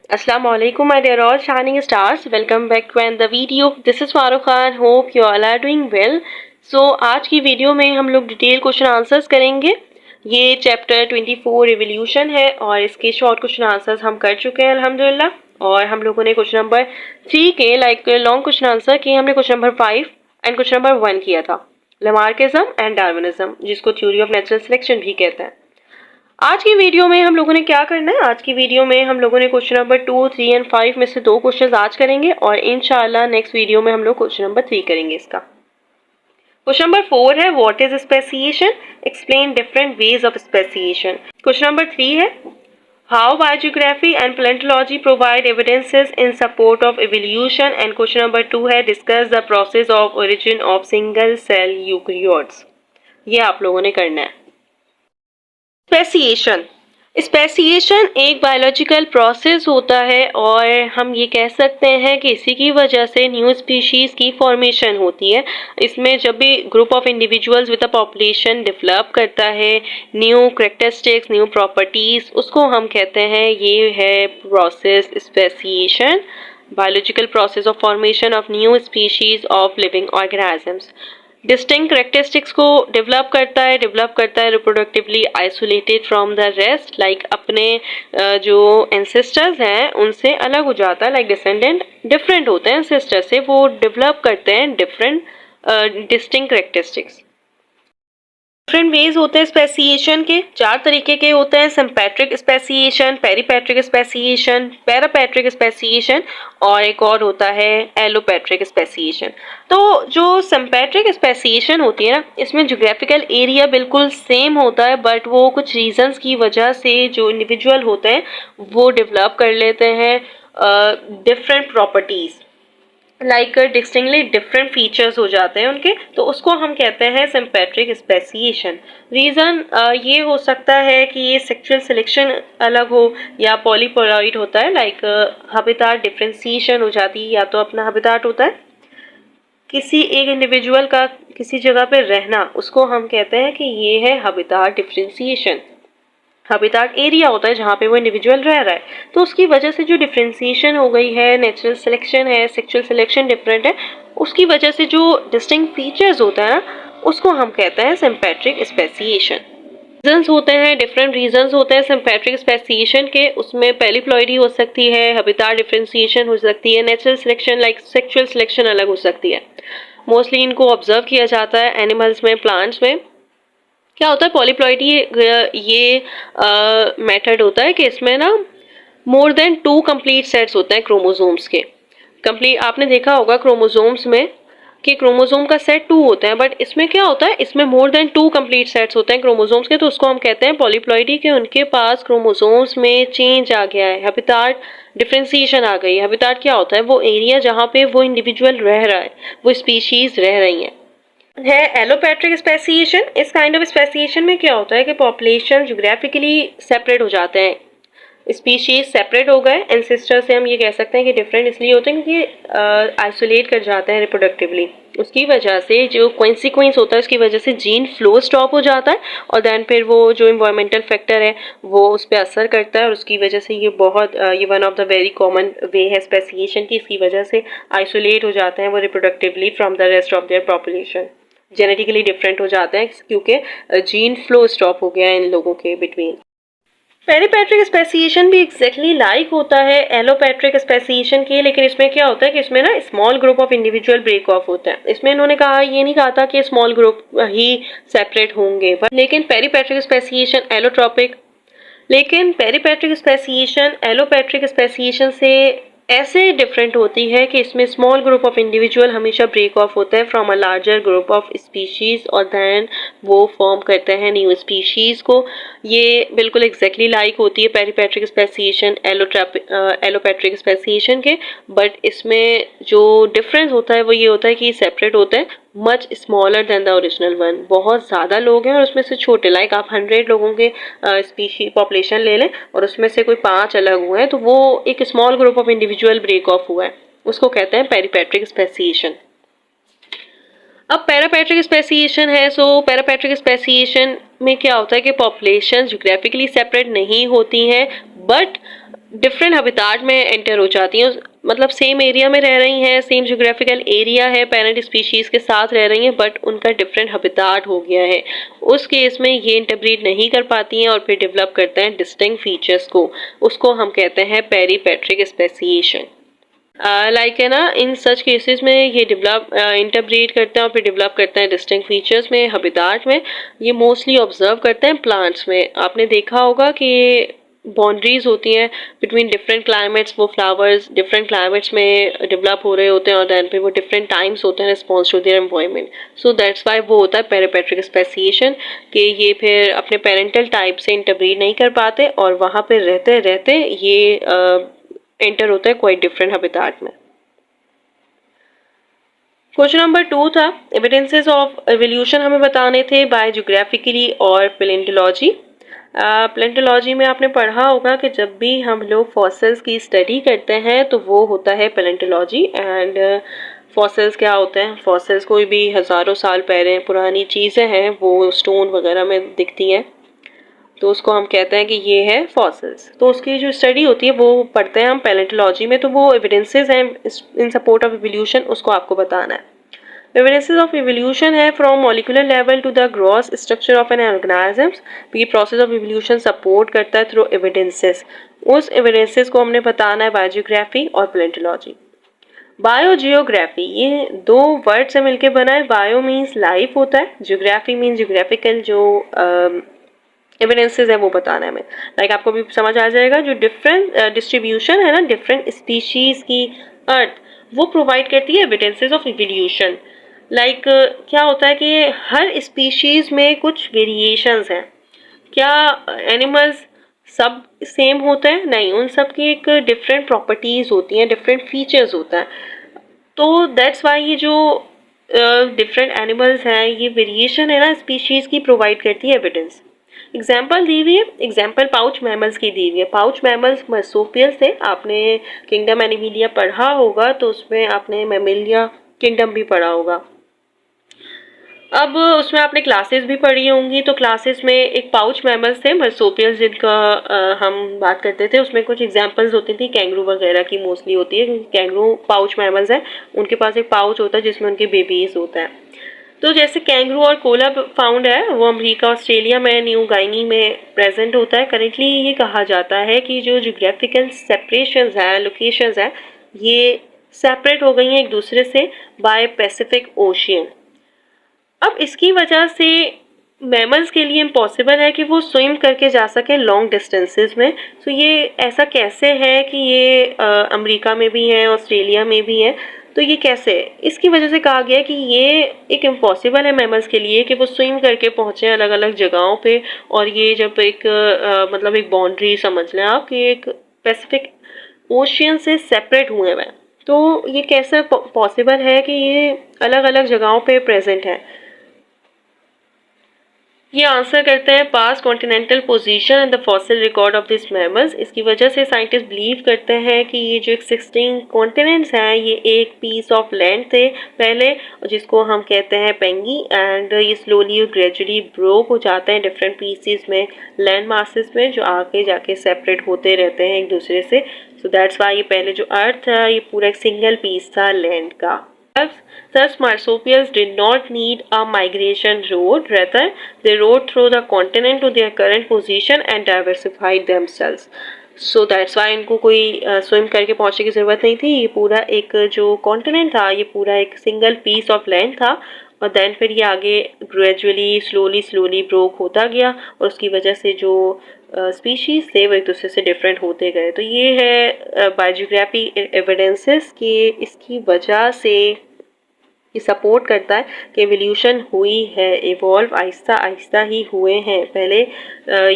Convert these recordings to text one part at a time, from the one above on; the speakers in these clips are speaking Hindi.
Assalamu alaikum, my dear all shining stars. Welcome back to another video. This is Farooq Khan. Hope you all are doing well. So आज की वीडियो में हम लोग डिटेल क्वेश्चन आंसर्स करेंगे। ये चैप्टर 24 रिवोल्यूशन है और इसके शॉर्ट क्वेश्चन आंसर्स हम कर चुके हैं अल्हम्दुलिल्लाह। और हम लोगों ने क्वेश्चन नंबर 3 के लॉन्ग क्वेश्चन आंसर किए। हमने question number 5 and question number 1 किया था, लमार्किज्म एंड डार्विनिज्म, जिसको थ्योरी ऑफ नेचुरल सिलेक्शन भी कहते हैं। आज की वीडियो में हम लोगों ने क्या करना है, आज की वीडियो में हम लोगों ने क्वेश्चन नंबर 2, 3 एंड 5 में से 2 क्वेश्चंस आज करेंगे और इंशाल्लाह नेक्स्ट वीडियो में हम लोग क्वेश्चन नंबर 3 करेंगे इसका। क्वेश्चन नंबर 4 है what is speciation, explain different ways of speciation. Question number 3 है how biogeography and palaeontology provide evidences in support of evolution and question number 2 है discuss the process of origin of single cell eukaryotes. ये आप लोगों ने करना है। स्पेसिएशन एक बायोलॉजिकल प्रोसेस होता है और हम ये कह सकते हैं कि इसी की वजह से न्यू स्पीशीज की फॉर्मेशन होती है। इसमें जब भी group of individuals with a population develop करता है न्यू कैरेक्टरिस्टिक्स, न्यू प्रॉपर्टीज, उसको हम कहते हैं ये है process speciation, biological process of formation of new species of living organisms. Distinct characteristics को डेवलप करता है reproductively isolated from the rest, like अपने जो एंसेस्टर्स हैं उनसे अलग हो जाता है, लाइक डिसेंडेंट डिफरेंट होते हैं एंसेस्टर से, वो डेवलप करते हैं different distinct characteristics. Different ways होते हैं स्पेसिएशन के, 4 तरीके के होते हैं, sympatric speciation, peripatric speciation, पैरापैट्रिक speciation और एक और होता है एलोपैट्रिक स्पेसिएशन। तो जो सिम्पैट्रिक स्पेसिएशन होती है ना, इसमें ज्योग्राफिकल एरिया बिल्कुल सेम होता है बट वो कुछ रीजंस की वजह से जो इंडिविजुअल होते हैं वो डेवलप कर लेते हैं different properties, like distinctly different features हो जाते हैं उनके, तो उसको हम कहते हैं सिम्पैट्रिक स्पेसिएशन। रीज़न ये हो सकता है कि ये सेक्सुअल सिलेक्शन अलग हो या पॉलीपोलॉइड होता है, लाइक हैबिटेट डिफरेंशिएशन हो जाती है, या तो अपना हैबिटेट होता है किसी एक इंडिविजुअल का किसी जगह पे रहना, उसको हम कहते हैं कि ये है हैबिटेट डिफरेंशिएशन। हैबिटेट एरिया होता है जहाँ पे वो इंडिविजुअल रह रहा है, तो उसकी वजह से जो डिफरेंशिएशन हो गई है, नेचुरल सिलेक्शन है, सेक्सुअल सिलेक्शन डिफरेंट है, उसकी वजह से जो डिस्टिंक्ट फीचर्स होता है ना, उसको हम कहते हैं सिम्पैट्रिक स्पेसिएशन। रीजंस होते हैं, डिफरेंट रीजंस होते हैं सिम्पैट्रिक स्पेसिएशन के, उसमें पॉलीप्लॉइडी हो सकती है, हैबिटेट डिफरेंशिएशन हो सकती है, natural selection like sexual selection अलग हो सकती है। मोस्टली इनको ऑब्जर्व किया जाता है एनिमल्स में, प्लांट्स में। क्या होता है पॉलीप्लॉइडी, ये मेथड होता है कि इसमें ना मोर देन 2 कंप्लीट सेट्स होते हैं क्रोमोसोम्स के। कंप्लीट आपने देखा होगा क्रोमोसोम्स में कि क्रोमोसोम का सेट 2 होता है, बट इसमें क्या होता है, इसमें मोर देन 2 कंप्लीट सेट्स होते हैं क्रोमोसोम्स के, तो उसको हम कहते हैं पॉलीप्लॉइडी, कि उनके पास क्रोमोसोम्स में चेंज आ गया है, हैबिटेट डिफरेंशिएशन आ गई है। हैबिटेट क्या होता है, वो एरिया जहाँ पे वो इंडिविजुअल रह रहा है, वो स्पीशीज रह रही हैं। है एलोपैट्रिक स्पेसिएशन। इस काइंड ऑफ स्पेसिएशन में क्या होता है कि पॉपुलेशन ज्योग्राफिकली सेपरेट हो जाते हैं, स्पीशीज सेपरेट हो गए, एंसेस्टर से हम ये कह सकते हैं कि डिफरेंट इसलिए होते हैं क्योंकि आइसोलेट कर जाते हैं रिप्रोडक्टिवली। उसकी वजह से जो कॉन्सिक्वेंस होता है, उसकी वजह से जीन फ्लो स्टॉप हो जाता है और देन फिर वो जो इन्वायरमेंटल फैक्टर है वो उस पर असर करता है, और उसकी वजह से ये बहुत ये one of the very common वे है स्पेसिएशन की। इसकी वजह से आइसोलेट हो जाते हैं वो reproductively from the rest of their population, genetically different हो जाते हैं क्योंकि जीन फ्लो स्टॉप हो गया है इन लोगों के बिटवीन। पेरीपैट्रिक स्पेसिएशन भी एग्जैक्टली लाइक होता है एलोपैट्रिक स्पेसिएशन के, लेकिन इसमें क्या होता है कि इसमें ना small group of individual break off होता है। इसमें इन्होंने कहा, ये नहीं कहा था कि स्मॉल ग्रुप ही सेपरेट होंगे, बट लेकिन पेरीपैट्रिक स्पेसिएशन एलोट्रॉपिक, लेकिन पेरीपैट्रिक स्पेसिएशन एलोपैट्रिक स्पेसिएशन से ऐसे डिफरेंट होती है कि इसमें स्मॉल ग्रुप ऑफ इंडिविजुअल हमेशा ब्रेक ऑफ होता है from a larger group of species और देन वो फॉर्म करते हैं न्यू स्पीशीज को। ये बिल्कुल एग्जैक्टली लाइक होती है पेरीपैट्रिक स्पेसिएशन एलोपैट्रिक स्पेसिएशन के, बट इसमें जो डिफरेंस होता है वो ये होता है कि सेपरेट होते हैं much smaller than the original one. बहुत ज़्यादा लोग हैं और उसमें से छोटे, लाइक आप 100 लोगों के स्पीशी पॉपुलेशन ले लें और उसमें से कोई 5 अलग हुए हैं, तो वो एक small group of individual break off हुआ है, उसको कहते हैं पेरीपैट्रिक स्पेसिएशन। अब पैरापैट्रिक स्पेसिएशन है, सो पैरापैट्रिक स्पेसिएशन में क्या होता है कि पॉपुलेशन ज्योग्राफिकली सेपरेट नहीं होती हैं, बट डिफरेंट हैबिटाट में एंटर हो जाती हैं, मतलब सेम एरिया में रह रही हैं, सेम ज्योग्राफिकल एरिया है, पेरेंट स्पीशीज के साथ रह रही हैं, बट उनका डिफरेंट हैबिटाट हो गया है। उस केस में ये इंटरब्रीड नहीं कर पाती हैं और फिर डेवलप करते हैं डिस्टिंक्ट फीचर्स को, उसको हम कहते हैं पेरीपेट्रिक स्पेसिएशन। लाइक है ना, इन सच केसेस में ये डेवलप इंटरब्रीड करते हैं और फिर डेवलप करते हैं डिस्टिंक्ट फीचर्स में, हैबिटाट में। ये मोस्टली ऑब्जर्व करते हैं प्लांट्स में। आपने देखा होगा कि बाउंड्रीज होती हैं बिटवीन डिफरेंट क्लाइमेट्स, वो फ्लावर्स डिफरेंट क्लाइमेट्स में डेवलप हो रहे होते हैं और दैन फिर वो डिफरेंट टाइम्स होते हैं response to their environment. So that's why वो होता है पेरीपेट्रिक स्पेसिएशन, कि ये फिर अपने पेरेंटल टाइप से इंटरब्रीड नहीं कर पाते और वहाँ पे रहते रहते ये एंटर होता है कोई डिफरेंट हैबिटाट में। क्वेश्चन नंबर 2 था, एविडेंसेस ऑफ एवोल्यूशन हमें बताने थे बाय ज्योग्राफिकली और पैलियोंटोलॉजी। पैलियोंटोलॉजी में आपने पढ़ा होगा कि जब भी हम लोग फॉसिल्स की स्टडी करते हैं तो वो होता है पैलियोंटोलॉजी। एंड फॉसिल्स क्या होते हैं? फॉसिल्स कोई भी हज़ारों साल पहले पुरानी चीज़ें हैं, वो स्टोन वगैरह में दिखती हैं, तो उसको हम कहते हैं कि ये है फॉसिल्स। तो उसकी जो स्टडी होती है वो पढ़ते हैं हम पैलियोंटोलॉजी में। तो वो एविडेंसेस हैं इन सपोर्ट ऑफ इवोल्यूशन, उसको आपको बताना है। एविडेंसेस ऑफ इवोल्यूशन है from molecular level to the gross structure of an organisms. ये प्रोसेस ऑफ इवोल्यूशन सपोर्ट करता है थ्रू एविडेंसेस। उस एविडेंसेस को हमने बताना है बायोजियोग्राफी और पैलियोंटोलॉजी। बायोजियोग्राफी, ये दो वर्ड से मिलकर बना है। बायो मीन्स लाइफ होता है, जियोग्राफी मीन्स जियोग्राफिकल जो एविडेंसेस है वो बताना है हमें। लाइक आपको भी समझ आ जाएगा, जो डिफरेंट डिस्ट्रीब्यूशन है ना डिफरेंट स्पीशीज की अर्थ, वो प्रोवाइड करती है एविडेंसेस ऑफ इवोल्यूशन। लाइक क्या होता है कि हर स्पीशीज में कुछ वेरिएशंस हैं। क्या एनिमल्स सब सेम होते हैं? नहीं, उन सब की एक डिफरेंट प्रॉपर्टीज होती हैं, डिफरेंट फीचर्स होता है। तो दैट्स वाई ये जो डिफरेंट एनिमल्स हैं, ये वेरिएशन है ना स्पीशीज की, प्रोवाइड करती है एविडेंस। एग्जाम्पल दी हुई है, एग्जाम्पल पाउच मैमल्स की दी हुई है। पाउच मैमल्स मार्सुपियल्स थे, आपने किंगडम एनिमिलिया पढ़ा होगा तो उसमें आपने मैमिलिया किंगडम भी पढ़ा होगा। अब उसमें आपने क्लासेस भी पढ़ी होंगी, तो क्लासेस में एक पाउच मैमल्स थे मार्सुपियल्स, जिनका हम बात करते थे। उसमें कुछ एग्जांपल्स होती थी, कैंगरू वगैरह की मोस्टली होती है, क्योंकि कैंगरू पाउच मैमल्स हैं, उनके पास एक पाउच होता है जिसमें उनके बेबीज होते हैं। तो जैसे कैंगरू और कोला फाउंड है, वो अमेरिका, ऑस्ट्रेलिया में, न्यू गाइनी में प्रेजेंट होता है। करेंटली ये कहा जाता है कि जो ज्योग्राफिकल सेपरेशंस है, लोकेशंस है, ये सेपरेट हो गई हैं एक दूसरे से बाय पैसिफिक ओशियन। अब इसकी वजह से मैमल्स के लिए इम्पॉसिबल है कि वो स्विम करके जा सकें लॉन्ग डिस्टेंसेस में। तो ये ऐसा कैसे है कि ये अमेरिका में भी है, ऑस्ट्रेलिया में भी है, तो ये कैसे है? इसकी वजह से कहा गया कि ये एक इम्पॉसिबल है मैमल्स के लिए कि वो स्विम करके पहुँचे अलग अलग जगहों पे। और ये जब एक मतलब एक बाउंड्री समझ लें आप कि एक पैसिफिक ओशियन से सेपरेट हुए हुए हैं, तो ये कैसे पॉसिबल है कि ये अलग अलग जगहों पे प्रेजेंट है? ये आंसर करते हैं past continental position and the fossil record of this mammals. इसकी वजह से साइंटिस्ट बिलीव करते हैं कि ये जो 16 कॉन्टिनेंट्स हैं, ये एक पीस ऑफ लैंड थे पहले, जिसको हम कहते हैं पेंगी। एंड ये स्लोली और ग्रेजुअली ब्रोक हो जाते हैं डिफरेंट पीसेस में, लैंड मासेस में, जो आगे जाके सेपरेट होते रहते हैं एक दूसरे से। सो दैट्स वाई ये पहले जो अर्थ था, ये पूरा एक सिंगल पीस था लैंड का। Thus, marsupials did not need a migration route, rather they rode through the continent to their current position and diversified themselves. So that's why इनको कोई स्विम करके पहुंचने की ज़रूरत नहीं थी। ये पूरा एक जो कॉन्टिनेंट था, ये पूरा एक सिंगल पीस ऑफ लैंड था, और देन फिर ये आगे ग्रेजुअली स्लोली ब्रोक होता गया, और उसकी वजह से जो स्पीशीज थे वो एक दूसरे से डिफरेंट होते गए। तो ये है बायोजियोग्राफी एविडेंसेस कि इसकी वजह से ये सपोर्ट करता है कि एवोल्यूशन हुई है, इवॉल्व आहिस्ता आहिस्ता ही हुए हैं। पहले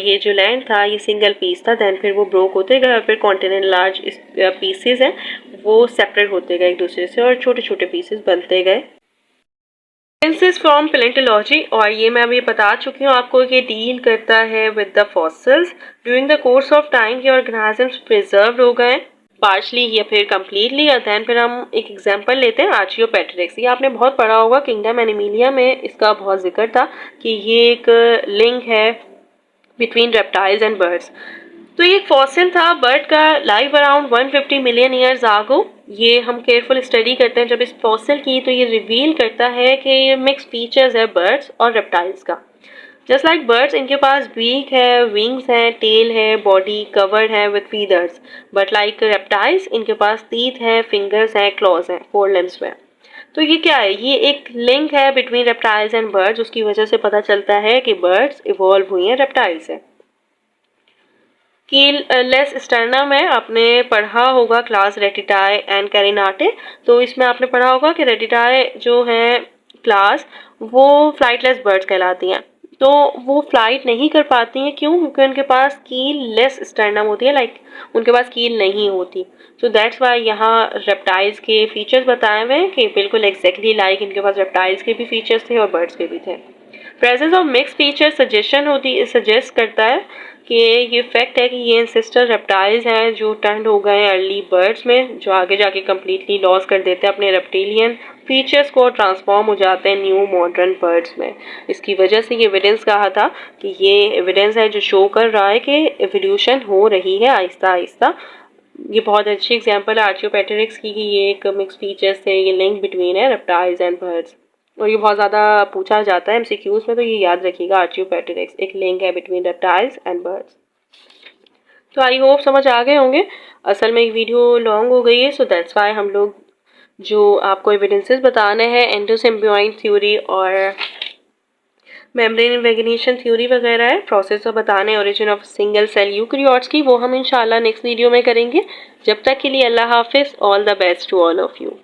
ये जो लैंड था ये सिंगल पीस था, देन फिर वो ब्रोक होते गए, और फिर कॉन्टिनेंट लार्ज पीसेस हैं वो सेपरेट होते गए एक दूसरे से, और छोटे छोटे पीसेस बनते गए। एविडेंसेस फ्रॉम पैलियोंटोलॉजी, और ये मैं अभी बता चुकी हूँ आपको कि डील करता है with the fossils. During the course of time ये ऑर्गेनिजम्स प्रिजर्व हो गए पार्शली या फिर कम्प्लीटली। और दैन फिर हम एक एग्जांपल लेते हैं आर्चियोपेटेरिक्स। ये आपने बहुत पढ़ा होगा, किंगडम एनिमिलिया में इसका बहुत जिक्र था कि ये एक लिंक है बिटवीन रेप्टाइल्स एंड बर्ड्स। तो ये एक फॉसिल था बर्ड का, लाइव अराउंड 150 मिलियन ईयर्स आगो। ये हम केयरफुल स्टडी करते हैं जब इस फॉसिल की, तो ये रिवील करता है कि ये मिक्स फीचर्स है बर्ड्स और रेप्टाइल्स का। जस्ट लाइक बर्ड्स, इनके पास बीक है, विंग्स है, टेल है, बॉडी कवर्ड है with feathers. But like reptiles, इनके पास टीथ है, फिंगर्स हैं, क्लॉज हैं, 4 लिम्स में। तो ये क्या है, ये एक लिंक है बिटवीन रेप्टाइल्स एंड बर्ड्स, उसकी वजह से पता चलता है कि बर्ड्स इवॉल्व हुई हैं रेप्टाइल्स से। कील लेस स्टर्नम है, आपने पढ़ा होगा क्लास रेटिटाई एंड कैरिनाटे। तो इसमें आपने पढ़ा होगा कि रेटिटाई जो है क्लास, वो फ्लाइटलेस बर्ड्स कहलाती हैं। तो वो फ्लाइट नहीं कर पाती हैं, क्यों? क्योंकि उनके पास कील लेस स्टर्नम होती है, लाइक उनके पास कील नहीं होती। तो दैट्स वाई यहाँ रेप्टाइल्स के फीचर्स बताए हुए हैं कि बिल्कुल एग्जैक्टली लाइक इनके पास रेप्टाइल्स के भी फीचर्स थे और बर्ड्स के भी थे। Presence of mix feature suggest करता है कि ये फैक्ट है कि ये एंसेस्टर रेप्टाइल्स हैं जो टर्न हो गए अर्ली बर्ड्स में, जो आगे जाके कम्प्लीटली लॉस कर देते हैं अपने रेप्टिलियन फीचर्स को, ट्रांसफॉर्म हो जाते हैं न्यू मॉडर्न बर्ड्स में। इसकी वजह से ये एविडेंस कहा था कि ये एविडेंस है जो शो कर रहा है कि एवोल्यूशन हो रही है आहिस्ता आहिस्ता। ये बहुत अच्छी एग्जांपल है आर्टियोपेटेरिक्स की कि ये एक मिक्स फीचर्स थे, ये लिंक बिटवीन है रेप्टाइल्स एंड बर्ड्स। और ये बहुत ज़्यादा पूछा जाता है एमसीक्यूज में, तो ये याद रखिएगा, आर्टियोपेटेरिक्स एक लिंक है बिटवीन रेप्टाइल्स एंड बर्ड्स। तो आई होप समझ आ गए होंगे। असल में वीडियो लॉन्ग हो गई है, सो दैट्स वाई हम लोग जो आपको एविडेंसेस बताने हैं एंडोसिम्बियोइड थ्योरी और मेम्ब्रेन इन्वेगिनेशन थ्योरी वगैरह है, प्रोसेस ऑफ बताने origin of single cell eukaryotes की, वो हम इंशाल्लाह नेक्स्ट वीडियो में करेंगे। जब तक के लिए अल्लाह हाफिज़, all the best to all of you.